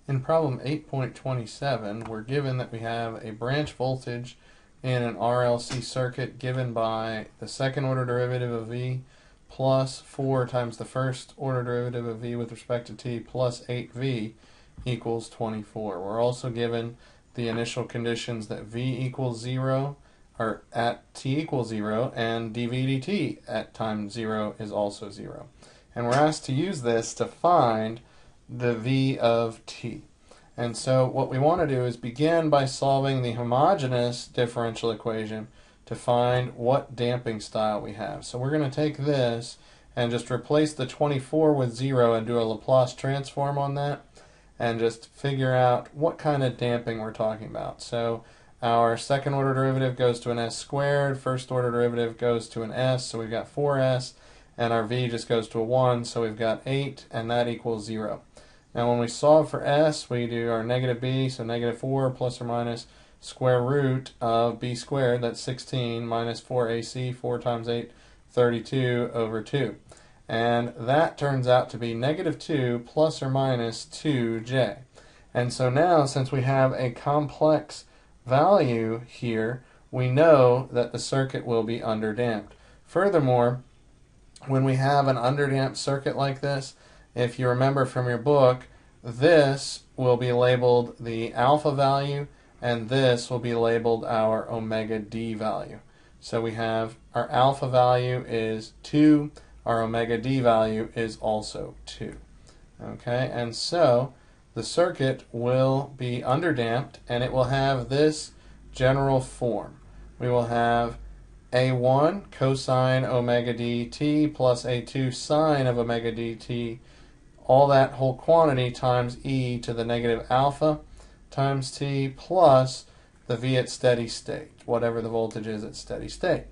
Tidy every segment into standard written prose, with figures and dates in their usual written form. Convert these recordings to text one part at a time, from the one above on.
In problem 8.27, we're given that we have a branch voltage in an RLC circuit given by the second order derivative of V plus 4 times the first order derivative of V with respect to t plus 8V equals 24. We're also given the initial conditions that V equals 0 or at t equals 0 and dV dt at time 0 is also 0. And we're asked to use this to find the V of t. And so what we want to do is begin by solving the homogeneous differential equation to find what damping style we have. So we're going to take this and just replace the 24 with 0 and do a Laplace transform on that and just figure out what kind of damping we're talking about. So our second order derivative goes to an s squared, first order derivative goes to an s, so we've got 4s, and our v just goes to a 1, so we've got 8, and that equals 0. Now when we solve for s, we do our negative b, so negative 4 plus or minus square root of b squared, that's 16, minus 4ac, 4 times 8, 32 over 2. And that turns out to be negative 2 plus or minus 2j. And so now, since we have a complex value here, we know that the circuit will be underdamped. Furthermore, when we have an underdamped circuit like this, if you remember from your book, this will be labeled the alpha value, and this will be labeled our omega d value. So we have our alpha value is 2, our omega d value is also 2. Okay, and so the circuit will be underdamped, and it will have this general form. We will have a1 cosine omega dt plus a2 sine of omega dt, all that whole quantity times e to the negative alpha times t plus the v at steady state, whatever the voltage is at steady state.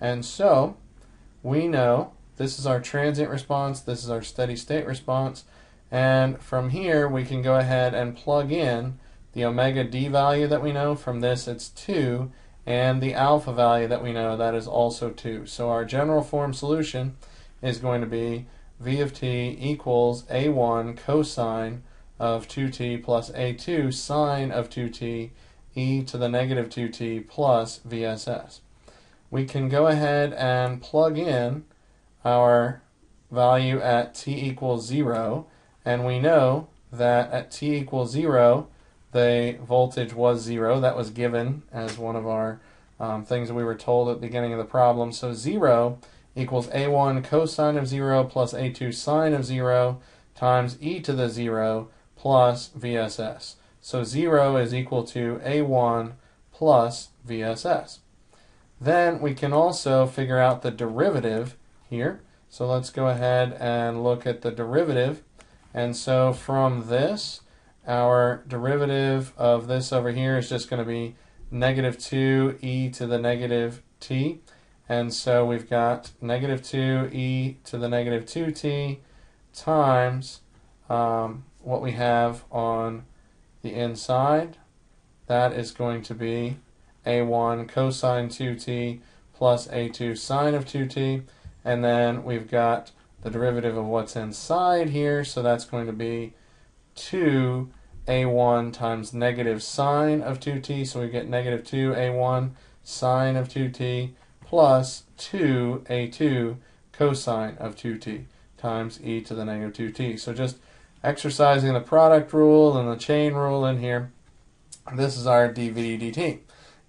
And so we know this is our transient response, this is our steady state response, and from here we can go ahead and plug in the omega d value that we know. From this it's 2, and the alpha value that we know, that is also 2. So our general form solution is going to be v of t equals a1 cosine of 2t plus a2 sine of 2t e to the negative 2t plus VSS. We can go ahead and plug in our value at t equals 0, and we know that at t equals 0 the voltage was 0. That was given as one of our things that we were told at the beginning of the problem. So 0 equals a1 cosine of 0 plus a2 sine of 0 times e to the 0 plus VSS. So 0 is equal to a1 plus VSS. Then we can also figure out the derivative here. So let's go ahead and look at the derivative. And so from this, our derivative of this over here is just going to be negative 2 e to the negative t. And so we've got negative 2 e to the negative 2t times what we have on the inside. That is going to be a1 cosine 2t plus a2 sine of 2t. And then we've got the derivative of what's inside here, so that's going to be 2a1 times negative sine of 2t, so we get negative 2a1 sine of 2t plus 2a2 cosine of 2t times e to the negative 2t. So just exercising the product rule and the chain rule in here, this is our dV dt.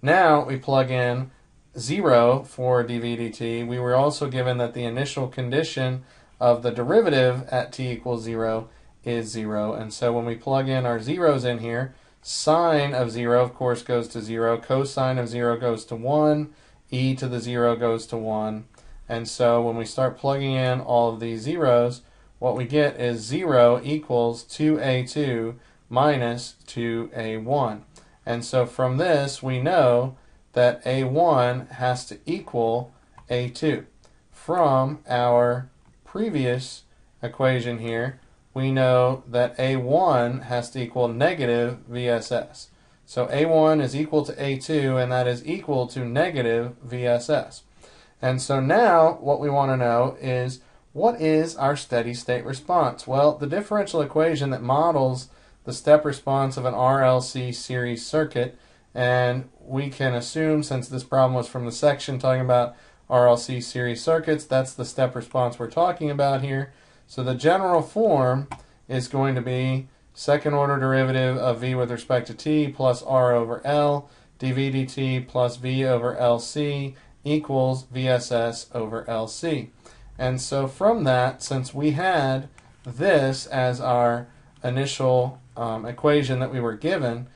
Now we plug in 0 for dV dt. We were also given that the initial condition of the derivative at t equals 0 is 0. And so when we plug in our zeros in here, sine of 0 of course goes to 0, cosine of 0 goes to 1, e to the 0 goes to 1. And so when we start plugging in all of these zeros, what we get is 0 equals 2a2 minus 2a1. And so from this we know that a1 has to equal a2. From our previous equation here, we know that a1 has to equal negative VSS. So a1 is equal to a2, and that is equal to negative VSS. And so now what we want to know is, what is our steady state response? Well, the differential equation that models the step response of an RLC series circuit. And we can assume, since this problem was from the section talking about RLC series circuits, that's the step response we're talking about here. So the general form is going to be second order derivative of v with respect to t plus r over L dv dt plus v over LC equals VSS over LC. And so from that, since we had this as our initial equation that we were given,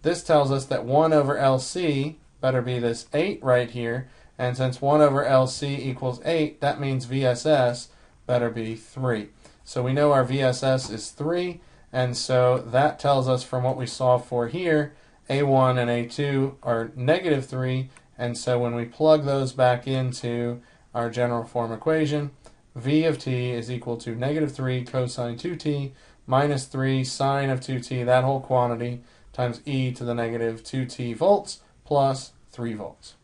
this tells us that 1 over LC better be this 8 right here. And since 1 over LC equals 8, that means VSS better be 3. So we know our VSS is 3, and so that tells us from what we saw for here, A1 and A2 are negative 3, and so when we plug those back into our general form equation, V of t is equal to negative 3 cosine 2t minus 3 sine of 2t, that whole quantity, times e to the negative 2t volts plus 3 volts.